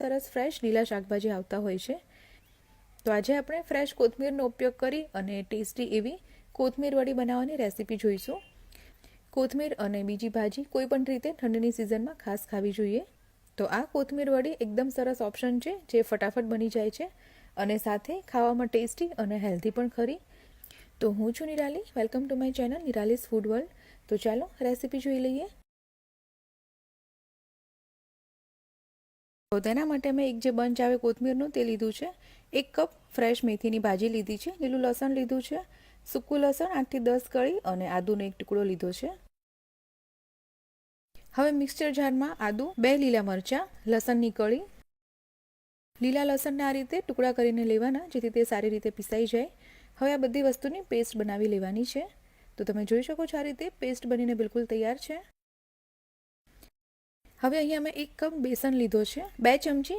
સરસ ફ્રેશ લીલા શાકભાજી આવતા હોય છે. તો આજે આપણે ફ્રેશ કોથમીરનો ઉપયોગ કરી અને ટેસ્ટી એવી કોથમીર વડી બનાવવાની રેસીપી જોઈશું. કોથમીર અને બીજી ભાજી કોઈ પણ રીતે ઠંડીની સિઝનમાં ખાસ ખાવી જોઈએ. તો આ કોથમીર વડી એકદમ સરસ ઓપ્શન છે જે ફટાફટ બની જાય છે અને સાથે ખાવામાં ટેસ્ટી અને હેલ્ધી પણ ખરી. તો હું છું Nirali. Welcome to my channel Nirali's food world. તો ચાલો રેસીપી જોઈ લઈએ. તો તેના માટે મેં એક જે બંચ આવે કોથમીરનું તે લીધું છે. 1 કપ ફ્રેશ મેથીની ભાજી લીધી છે. લીલું લસણ લીધું છે. સૂકું લસણ 8 થી 10 કળી અને આદુનો એક ટુકડો લીધો છે. હવે મિક્સર જારમાં આદુ, 2 લીલા મરચાં, લસણની કળી, લીલા લસણને આ રીતે ટુકડા કરીને લેવાના જેથી તે સારી રીતે પીસાઈ જાય. હવે આ બધી વસ્તુની પેસ્ટ બનાવી લેવાની છે. તો તમે જોઈ શકો છો આ રીતે પેસ્ટ બનીને બિલકુલ તૈયાર છે. હવે અહીંયા મેં 1 કપ બેસન લીધો છે. 2 ચમચી